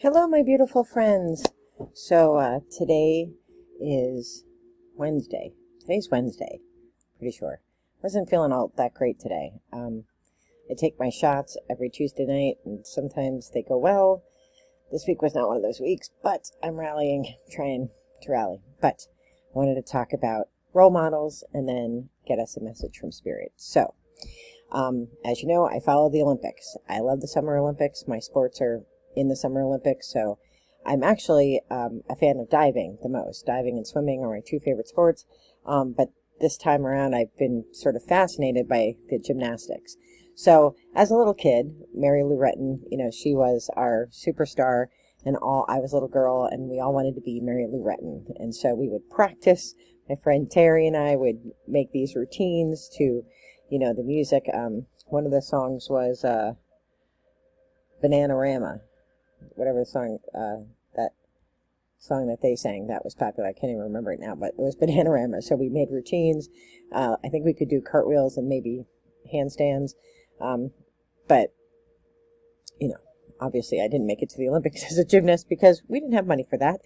Hello, my beautiful friends. Today is Wednesday. Today's Wednesday, pretty sure. Wasn't feeling all that great today. I take my shots every Tuesday night, and sometimes they go well. This week was not one of those weeks, but I'm rallying, trying to rally. But I wanted to talk about role models and then get us a message from Spirit. As you know, I follow the Olympics. I love the Summer Olympics. My sports are in the Summer Olympics, so I'm actually a fan of diving the most. Diving and swimming are my two favorite sports, but this time around I've been sort of fascinated by the gymnastics. So as a little kid, Mary Lou Retton, she was our superstar, and I was a little girl, and we all wanted to be Mary Lou Retton, and so we would practice. My friend Terry and I would make these routines to, the music. One of the songs was Bananarama. Whatever the song, that song that they sang, that was popular. I can't even remember it now, but it was Bananarama. So we made routines. I think we could do cartwheels and maybe handstands. But, obviously I didn't make it to the Olympics as a gymnast because we didn't have money for that.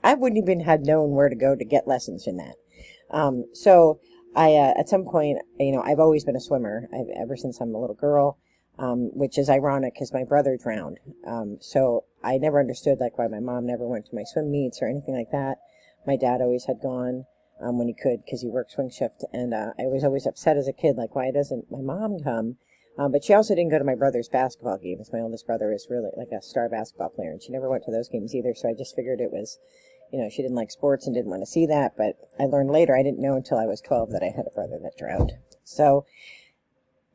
I wouldn't even have known where to go to get lessons in that. At some point, I've always been a swimmer. Ever since I'm a little girl. Which is ironic because my brother drowned. So I never understood why my mom never went to my swim meets or anything like that. My dad always had gone when he could because he worked swing shift. And I was always upset as a kid, why doesn't my mom come? But she also didn't go to my brother's basketball games. My oldest brother is really a star basketball player, and she never went to those games either. So I just figured it was, she didn't like sports and didn't want to see that. But I learned later, I didn't know until I was 12 that I had a brother that drowned. So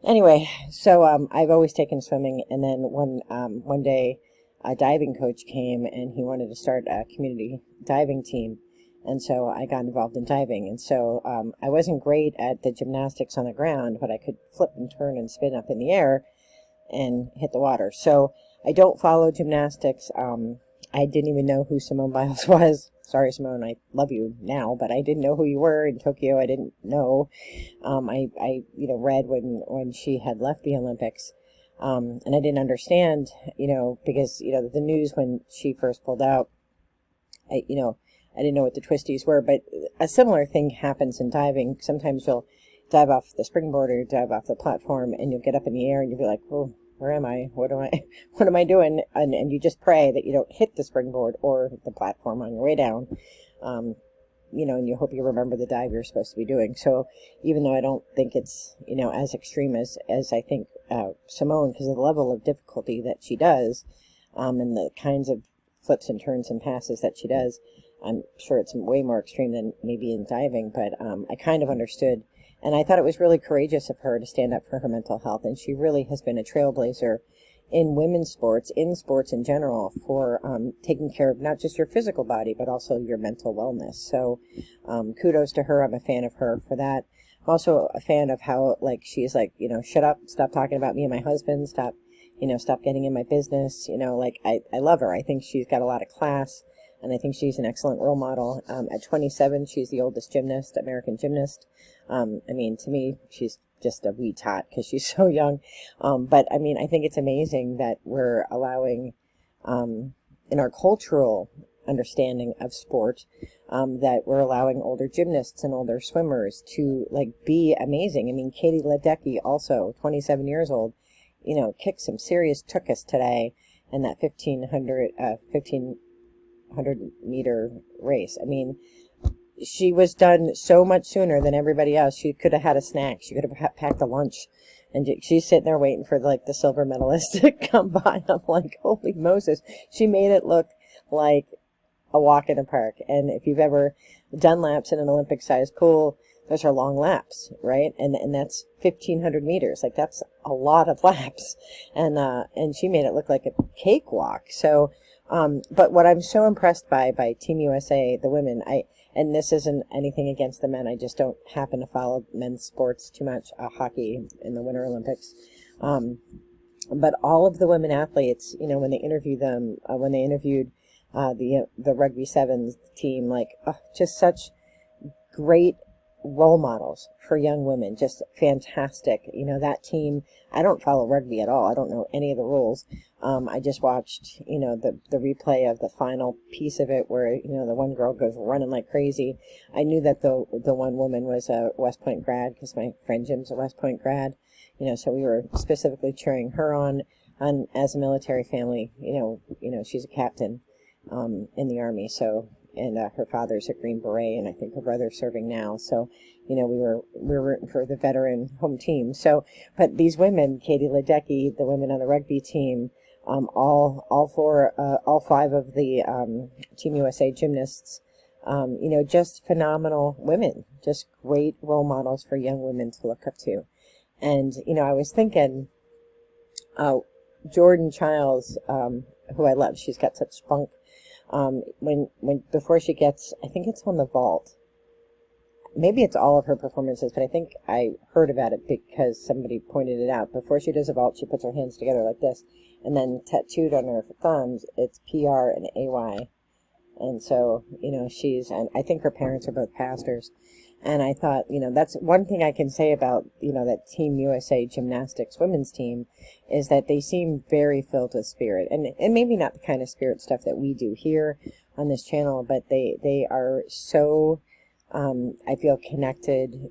anyway, I've always taken swimming, and then one day a diving coach came and he wanted to start a community diving team, and so I got involved in diving. And so I wasn't great at the gymnastics on the ground, but I could flip and turn and spin up in the air and hit the water. So I don't follow gymnastics. I didn't even know who Simone Biles was. Sorry, Simone, I love you now, but I didn't know who you were in Tokyo. I didn't know. I read when she had left the Olympics, and I didn't understand, because, the news when she first pulled out, I didn't know what the twisties were, but a similar thing happens in diving. Sometimes you'll dive off the springboard or dive off the platform, and you'll get up in the air and you'll be like, oh, where am I? What am I doing? And you just pray that you don't hit the springboard or the platform on your way down. And you hope you remember the dive you're supposed to be doing. So even though I don't think it's, as extreme as I think Simone, because of the level of difficulty that she does, and the kinds of flips and turns and passes that she does, I'm sure it's way more extreme than maybe in diving, but I kind of understood. And I thought it was really courageous of her to stand up for her mental health. And she really has been a trailblazer in women's sports, in sports in general, for taking care of not just your physical body, but also your mental wellness. So kudos to her. I'm a fan of her for that. I'm also a fan of how, she's shut up, stop talking about me and my husband, stop getting in my business. I love her. I think she's got a lot of class, and I think she's an excellent role model. At 27, she's the oldest American gymnast. To me, she's just a wee tot because she's so young. But I think it's amazing that we're allowing, in our cultural understanding of sport, that we're allowing older gymnasts and older swimmers to be amazing. Katie Ledecky, also 27 years old, kicked some serious tuchus today in that 1500 meter race. She was done so much sooner than everybody else. She could have had a snack. She could have packed a lunch. And she's sitting there waiting for the silver medalist to come by. I'm like, holy Moses. She made it look like a walk in the park. And if you've ever done laps in an Olympic sized pool, those are long laps, right? And that's 1500 meters. That's a lot of laps. And she made it look like a cakewalk. So, but what I'm so impressed by Team USA, the women, and this isn't anything against the men, I just don't happen to follow men's sports too much, hockey in the Winter Olympics. But all of the women athletes, when they interviewed them, when they interviewed the Rugby Sevens team, just such great role models for young women, just fantastic. That team, I don't follow rugby at all. I don't know any of the rules. I just watched, the replay of the final piece of it where, the one girl goes running like crazy. I knew that the one woman was a West Point grad because my friend Jim's a West Point grad, so we were specifically cheering her on as a military family. She's a captain, in the Army, so, and her father's a Green Beret, and I think her brother's serving now. So, we were rooting for the veteran home team. So, but these women, Katie Ledecky, the women on the rugby team, all five of the Team USA gymnasts, just phenomenal women, just great role models for young women to look up to. And, I was thinking, Jordan Childs, who I love, she's got such spunk. Before she gets, I think it's on the vault. Maybe it's all of her performances, but I think I heard about it because somebody pointed it out. Before she does a vault, she puts her hands together like this, and then tattooed on her thumbs, it's PR and AY. And so, and I think her parents are both pastors. And I thought, that's one thing I can say about, that Team USA Gymnastics women's team is that they seem very filled with spirit. And maybe not the kind of spirit stuff that we do here on this channel, but they are so, I feel connected,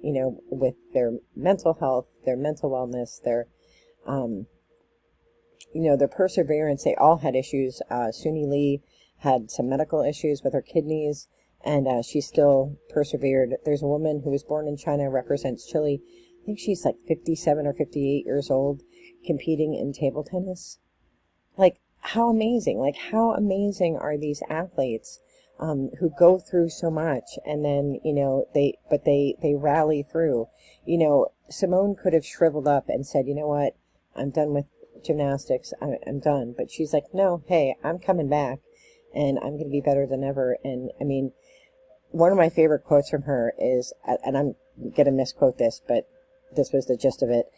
with their mental health, their mental wellness, their perseverance. They all had issues. Suni Lee had some medical issues with her kidneys, and she still persevered. There's a woman who was born in China, represents Chile. I think she's like 57 or 58 years old, competing in table tennis. Like, how amazing. Like, how amazing are these athletes who go through so much, and then, they rally through. Simone could have shriveled up and said, what, I'm done with gymnastics. I'm done. But she's like, no, hey, I'm coming back, and I'm going to be better than ever. And, I mean, one of my favorite quotes from her is, and I'm going to misquote this, but this was the gist of it.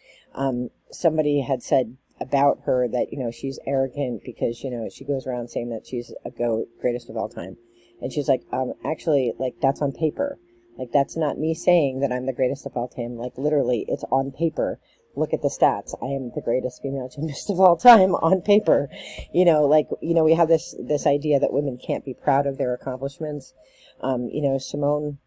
Somebody had said about her that, she's arrogant because, she goes around saying that she's a GOAT, greatest of all time. And she's like, actually, like, that's on paper. Like, that's not me saying that I'm the greatest of all time. Like, literally, it's on paper. Look at the stats. I am the greatest female gymnast of all time on paper. We have this idea that women can't be proud of their accomplishments. Simone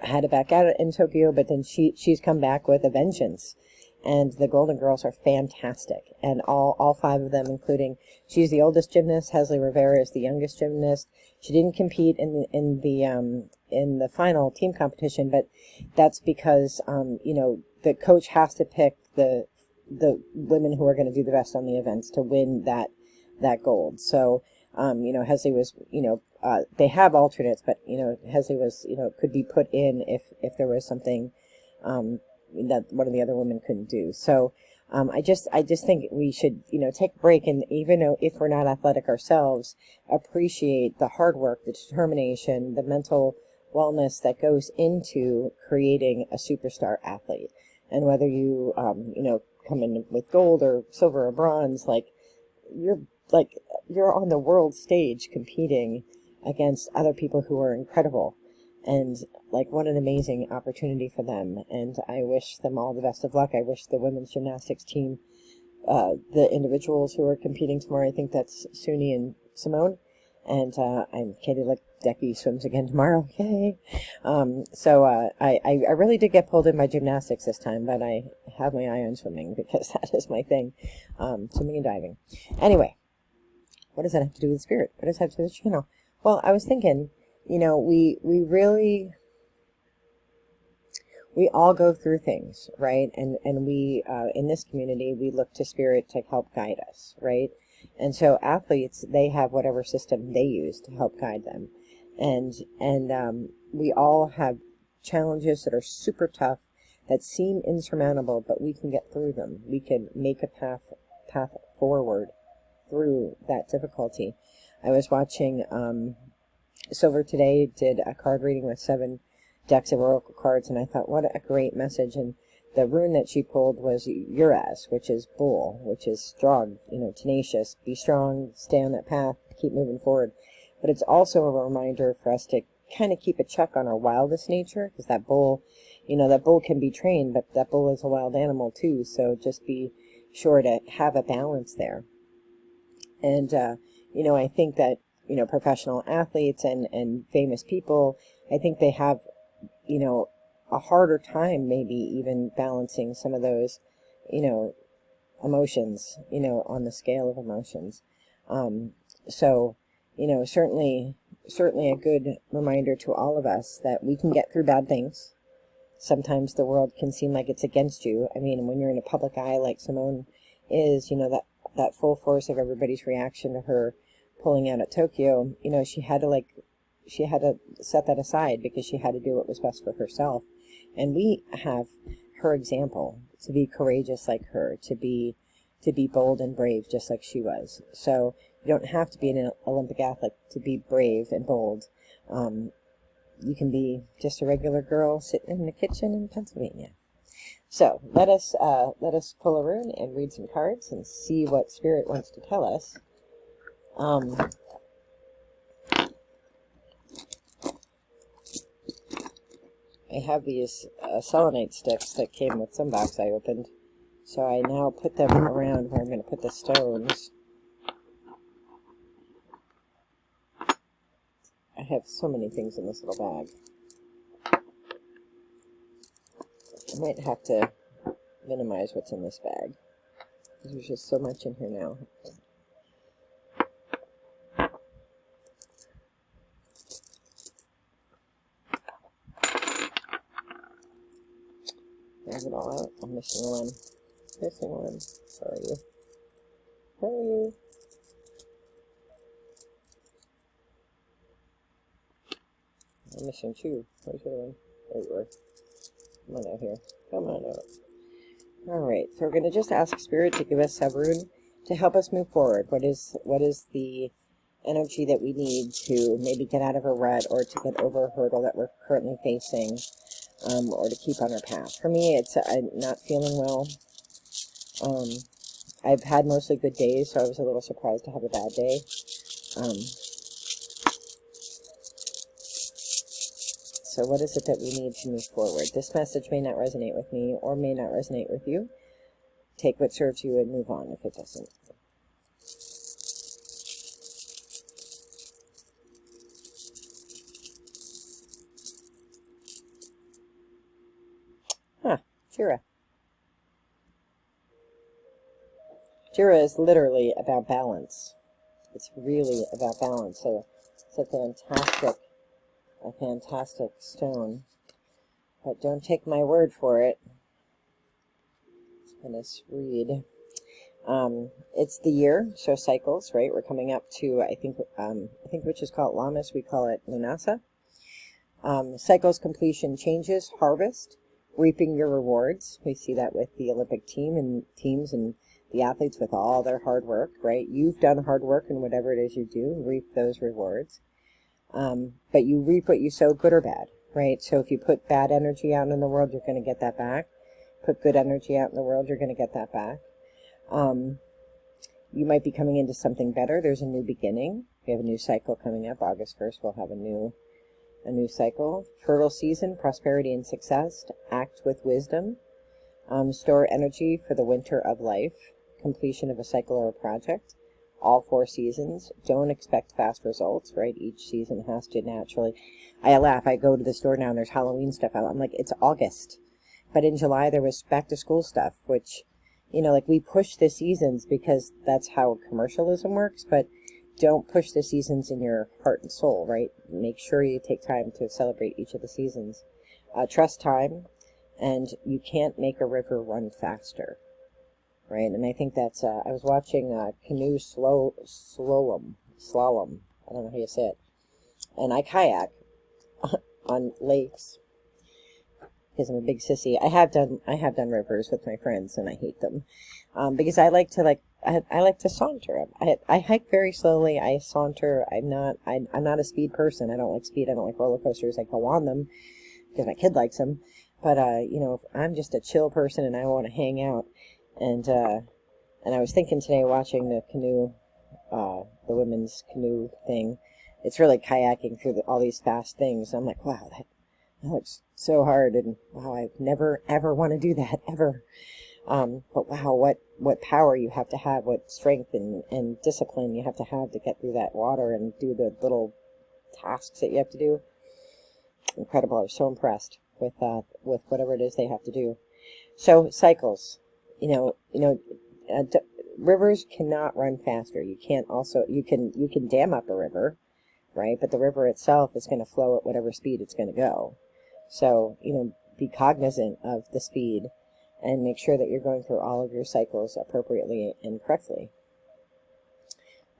had to back out in Tokyo, but then she's come back with a vengeance. And the Golden Girls are fantastic. And all five of them, including, she's the oldest gymnast. Hezly Rivera is the youngest gymnast. She didn't compete in the final team competition, but that's because, the coach has to pick the women who are going to do the best on the events to win that gold. So, Hezly was, they have alternates, but, Hezly was, could be put in if there was something, that one of the other women couldn't do. So, I just think we should, take a break, and even though if we're not athletic ourselves, appreciate the hard work, the determination, the mental wellness that goes into creating a superstar athlete. And whether you, come in with gold or silver or bronze, you're on the world stage competing against other people who are incredible. And what an amazing opportunity for them. And I wish them all the best of luck. I wish the women's gymnastics team, the individuals who are competing tomorrow, I think that's Suni and Simone. And I'm Katie Ledecky swims again tomorrow. Yay! I really did get pulled in by gymnastics this time, but I have my eye on swimming because that is my thing. Swimming and diving. Anyway, what does that have to do with spirit? What does that have to do with the channel? Well, I was thinking, we all go through things, right? And we, in this community, we look to spirit to help guide us, right? And so athletes, they have whatever system they use to help guide them. And we all have challenges that are super tough, that seem insurmountable, but we can get through them. We can make a path forward through that difficulty. I was watching, Silver today did a card reading with 7 decks of oracle cards, and I thought, what a great message. And the rune that she pulled was Uras, which is bull, which is strong, tenacious, be strong, stay on that path, keep moving forward. But it's also a reminder for us to kind of keep a check on our wildest nature, because that bull, that bull can be trained, but that bull is a wild animal too. So just be sure to have a balance there. And, I think that, professional athletes and famous people, I think they have, a harder time maybe even balancing some of those, emotions, on the scale of emotions. So, certainly a good reminder to all of us that we can get through bad things. Sometimes the world can seem like it's against you. I mean, when you're in a public eye like Simone is, that full force of everybody's reaction to her pulling out at Tokyo, she had to set that aside because she had to do what was best for herself. And we have her example to be courageous like her, to be bold and brave just like she was. So you don't have to be an Olympic athlete to be brave and bold. You can be just a regular girl sitting in the kitchen in Pennsylvania. So let us pull a rune and read some cards and see what Spirit wants to tell us. I have these selenite sticks that came with some box I opened, so I now put them around where I'm going to put the stones. I have so many things in this little bag. I might have to minimize what's in this bag, because there's just so much in here now. Grab it all out. I'm missing one. Where are you? Where are you? I'm missing two. Where's the other one? There you are. Come on out here. Come on out. Alright, so we're going to just ask Spirit to give us a rune to help us move forward. What is the energy that we need to maybe get out of a rut or to get over a hurdle that we're currently facing, or to keep on our path? For me, it's I'm not feeling well. I've had mostly good days, so I was a little surprised to have a bad day. So what is it that we need to move forward? This message may not resonate with me or may not resonate with you. Take what serves you and move on if it doesn't. Jira. Jira is literally about balance. It's really about balance. So it's a fantastic stone. But don't take my word for it. Let us read. It's the year, so cycles, right? We're coming up to, I think which is called Lammas, we call it Lunasa. Cycles, completion, changes, harvest, reaping your rewards. We see that with the Olympic teams and the athletes with all their hard work, right? You've done hard work in whatever it is you do, reap those rewards. But you reap what you sow, good or bad, right? So if you put bad energy out in the world, you're going to get that back. Put good energy out in the world, you're going to get that back. You might be coming into something better. There's a new beginning. We have a new cycle coming up. August 1st, we'll have a new cycle. Fertile season, prosperity and success. Act with wisdom. Store energy for the winter of life. Completion of a cycle or a project. All 4 seasons. Don't expect fast results, right? Each season has to naturally. I laugh. I go to the store now and there's Halloween stuff out. I'm like, it's August. But in July there was back to school stuff, which, like we push the seasons because that's how commercialism works, but don't push the seasons in your heart and soul, right? Make sure you take time to celebrate each of the seasons. Trust time, and you can't make a river run faster, right? And I think that's, I was watching canoe slalom. I don't know how you say it. And I kayak on lakes because I'm a big sissy. I have done rivers with my friends, and I hate them because I like to saunter. I hike very slowly. I saunter. I'm not a speed person. I don't like speed. I don't like roller coasters. I go on them because my kid likes them. But I'm just a chill person, and I want to hang out. And I was thinking today, watching the canoe, the women's canoe thing, it's really kayaking through all these fast things. I'm like, wow, that looks so hard, and wow, I never ever want to do that ever. But wow, what power you have to have, what strength and discipline you have to get through that water and do the little tasks that you have to do. Incredible. I was so impressed with whatever it is they have to do. So cycles, rivers cannot run faster. You can dam up a river, right? But the river itself is going to flow at whatever speed it's going to go. So, be cognizant of the speed and make sure that you're going through all of your cycles appropriately and correctly.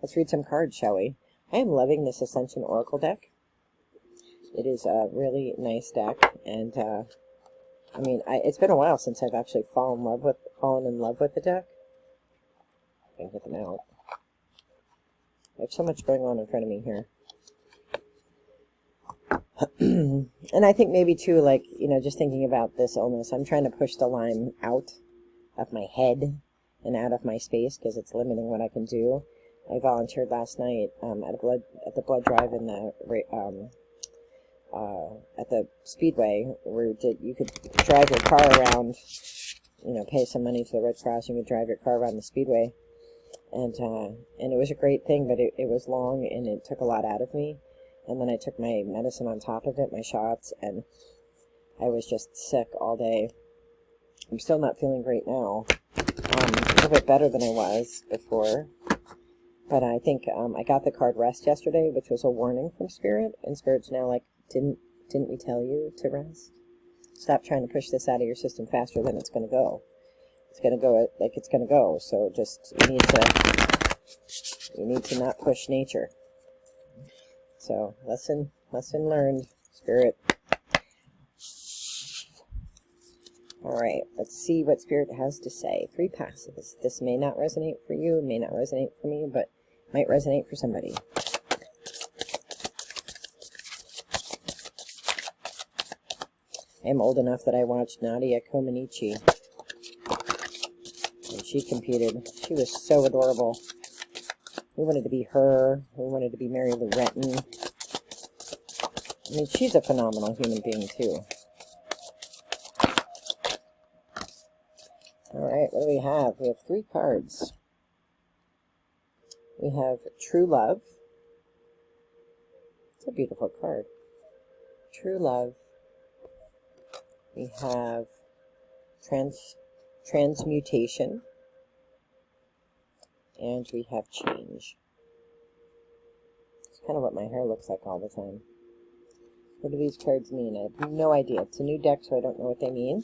Let's read some cards, shall we? I am loving this Ascension Oracle deck. It is a really nice deck, and it's been a while since I've actually fallen in love with the deck. I can get them out. I have so much going on in front of me here. And I think maybe too, just thinking about this illness, I'm trying to push the Lyme out of my head and out of my space because it's limiting what I can do. I volunteered last night at the blood drive in at the Speedway, where you could drive your car around, pay some money to the Red Cross, you could drive your car around the Speedway, and it was a great thing, but it was long and it took a lot out of me. And then I took my medicine on top of it, my shots, and I was just sick all day. I'm still not feeling great now. A little bit better than I was before. But I think I got the card rest yesterday, which was a warning from Spirit. And Spirit's now like, didn't we tell you to rest? Stop trying to push this out of your system faster than it's going to go. It's going to go like it's going to go. So just, you need to not push nature. So, lesson learned, Spirit. Alright, let's see what Spirit has to say. 3 passes. This may not resonate for you, may not resonate for me, but might resonate for somebody. I am old enough that I watched Nadia Comaneci. And she competed. She was so adorable. We wanted to be her. We wanted to be Mary Lou Retton. I mean, she's a phenomenal human being, too. Alright, what do we have? We have 3 cards. We have True Love. It's a beautiful card. True Love. We have Transmutation. And we have Change. It's kind of what my hair looks like all the time. What do these cards mean? I have no idea. It's a new deck, so I don't know what they mean.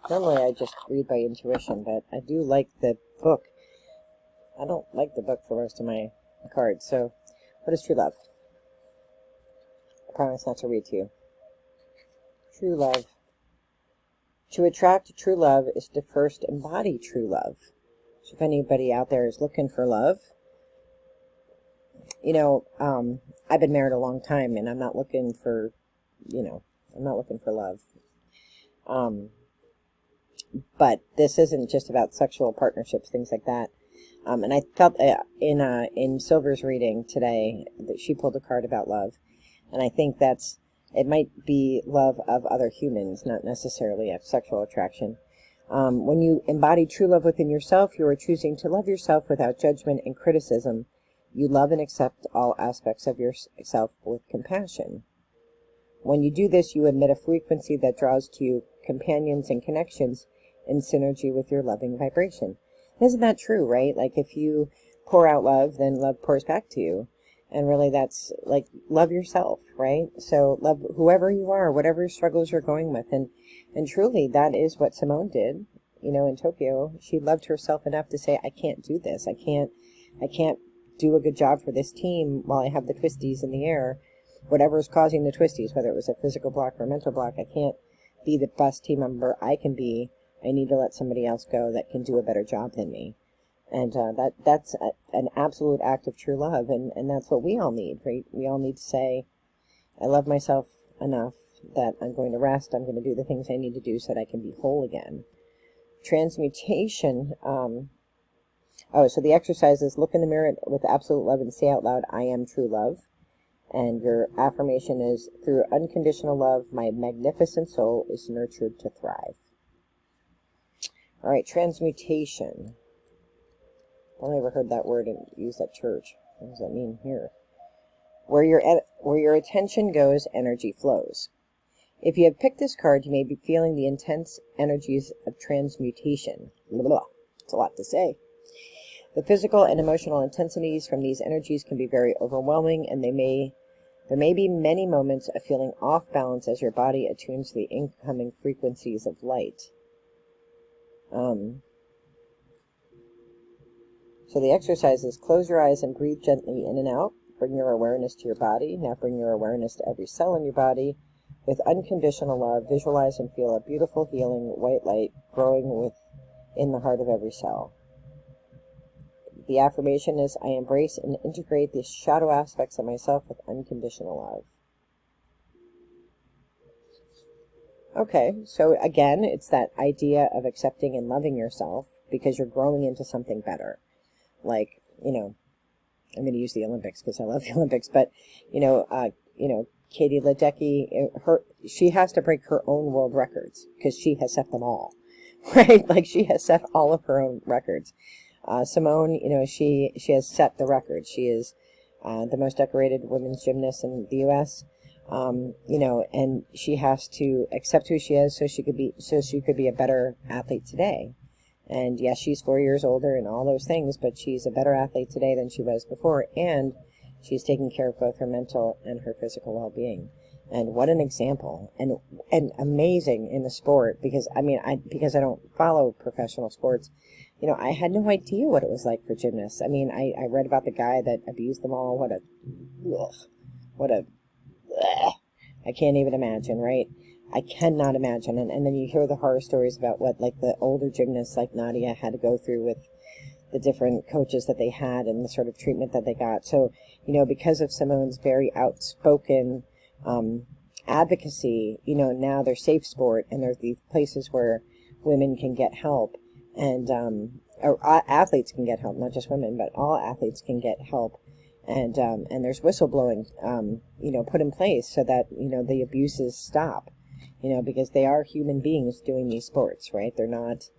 Normally I just read by intuition, but I do like the book. I don't like the book for most of my cards. So, what is True Love? I promise not to read to you. True Love. To attract true love is to first embody true love. So if anybody out there is looking for love, I've been married a long time, and I'm not looking for, I'm not looking for love. But this isn't just about sexual partnerships, things like that. And I felt in Silver's reading today that she pulled a card about love, and I think it might be love of other humans, not necessarily of sexual attraction. When you embody true love within yourself, you are choosing to love yourself without judgment and criticism. You love and accept all aspects of yourself with compassion. When you do this, you emit a frequency that draws to you companions and connections in synergy with your loving vibration. Isn't that true, right? Like, if you pour out love, then love pours back to you. And really, that's like, love yourself, right? So love whoever you are, whatever struggles you're going with. And truly, that is what Simone did, in Tokyo. She loved herself enough to say, I can't do this. I can't do a good job for this team while I have the twisties in the air. Whatever is causing the twisties, whether it was a physical block or a mental block, I can't be the best team member I can be. I need to let somebody else go that can do a better job than me. And that's an absolute act of true love, and that's what we all need, right? We all need to say, I love myself enough that I'm going to rest, I'm going to do the things I need to do so that I can be whole again. Transmutation, Oh, so the exercise is look in the mirror with absolute love and say out loud, I am true love. And your affirmation is, through unconditional love, my magnificent soul is nurtured to thrive. All right, transmutation. I've never heard that word and used at church. What does that mean here? Where your attention goes, energy flows. If you have picked this card, you may be feeling the intense energies of transmutation. Blah, blah. It's a lot to say. The physical and emotional intensities from these energies can be very overwhelming, and there may be many moments of feeling off balance as your body attunes to the incoming frequencies of light. So the exercise is close your eyes and breathe gently in and out. Bring your awareness to your body. Now bring your awareness to every cell in your body. With unconditional love, visualize and feel a beautiful, healing, white light growing within the heart of every cell. The affirmation is, I embrace and integrate the shadow aspects of myself with unconditional love. Okay, so again, it's that idea of accepting and loving yourself because you're growing into something better. Like, I'm going to use the Olympics because I love the Olympics, but, Katie Ledecky, she has to break her own world records because she has set them all, right? Like, she has set all of her own records. Simone, she has set the record. She is the most decorated women's gymnast in the U.S., and she has to accept who she is so she could be a better athlete today. And yes, she's 4 years older and all those things, but she's a better athlete today than she was before, and she's taking care of both her mental and her physical well-being. And what an example, and amazing in the sport, because I don't follow professional sports. I had no idea what it was like for gymnasts. I read about the guy that abused them all. I can't even imagine, right? I cannot imagine. And then you hear the horror stories about what, like, the older gymnasts like Nadia had to go through with the different coaches that they had and the sort of treatment that they got. So, because of Simone's very outspoken advocacy, now they're safe sport, and there's these places where women can get help, and or athletes can get help, not just women, but all athletes can get help. And there's whistleblowing, put in place so that, the abuses stop, because they are human beings doing these sports, right? They're not,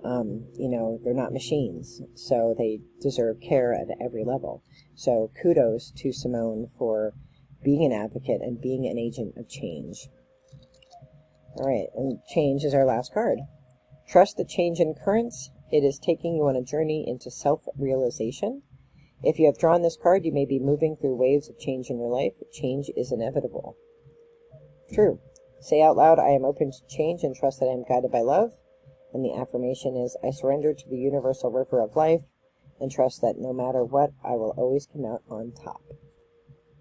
they're not machines, so they deserve care at every level. So kudos to Simone for being an advocate and being an agent of change. All right, and change is our last card. Trust the change in currents. It is taking you on a journey into self-realization. If you have drawn this card, you may be moving through waves of change in your life. Change is inevitable. True. Say out loud, I am open to change and trust that I am guided by love. And the affirmation is, I surrender to the universal river of life and trust that no matter what, I will always come out on top.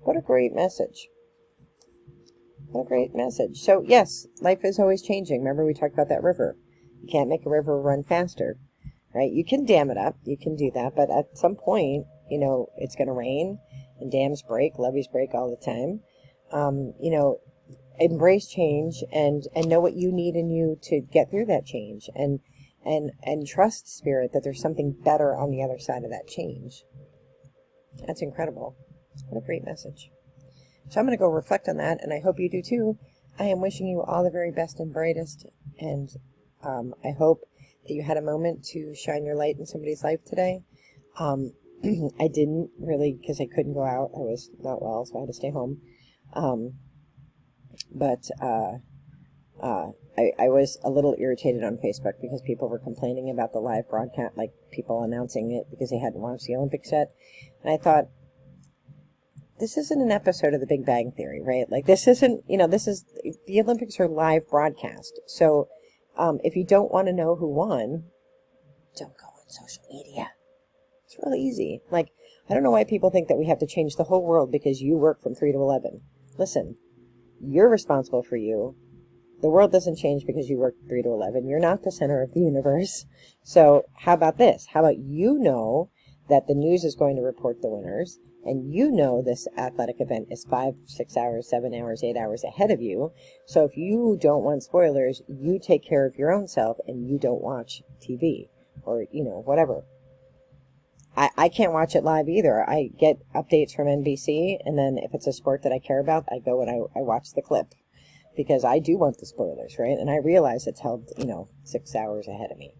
What a great message. What a great message. So, yes, life is always changing. Remember we talked about that river. You can't make a river run faster, right? You can dam it up. You can do that. But at some point, it's going to rain and dams break, levees break all the time. Embrace change and know what you need in you to get through that change, and trust, Spirit, that there's something better on the other side of that change. That's incredible. What a great message. So I'm going to go reflect on that, and I hope you do too. I am wishing you all the very best and brightest, and I hope that you had a moment to shine your light in somebody's life today. I didn't really, because I couldn't go out. I was not well, so I had to stay home. But I was a little irritated on Facebook because people were complaining about the live broadcast, like people announcing it because they hadn't watched the Olympics yet. And I thought, this isn't an episode of The Big Bang Theory, right? Like, this isn't, the Olympics are live broadcast. So if you don't want to know who won, don't go on social media. It's really easy. Like, I don't know why people think that we have to change the whole world because you work from 3 to 11. Listen, you're responsible for you. The world doesn't change because you work 3 to 11. You're not the center of the universe. So how about this? How about that the news is going to report the winners, and this athletic event is 5, 6 hours, 7 hours, 8 hours ahead of you. So if you don't want spoilers, you take care of your own self and you don't watch TV or, whatever. I can't watch it live either. I get updates from NBC, and then if it's a sport that I care about, I go and I watch the clip, because I do want the spoilers, right? And I realize it's held, 6 hours ahead of me.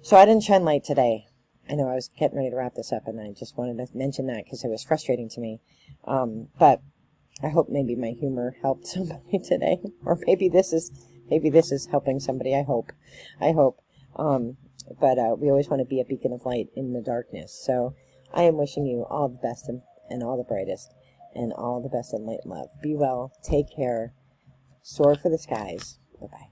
So I didn't shine light today. I know I was getting ready to wrap this up, and I just wanted to mention that because it was frustrating to me. But I hope maybe my humor helped somebody today, or maybe this is helping somebody. I hope. But we always want to be a beacon of light in the darkness. So I am wishing you all the best and all the brightest, and all the best in light and love. Be well. Take care. Soar for the skies. Bye-bye.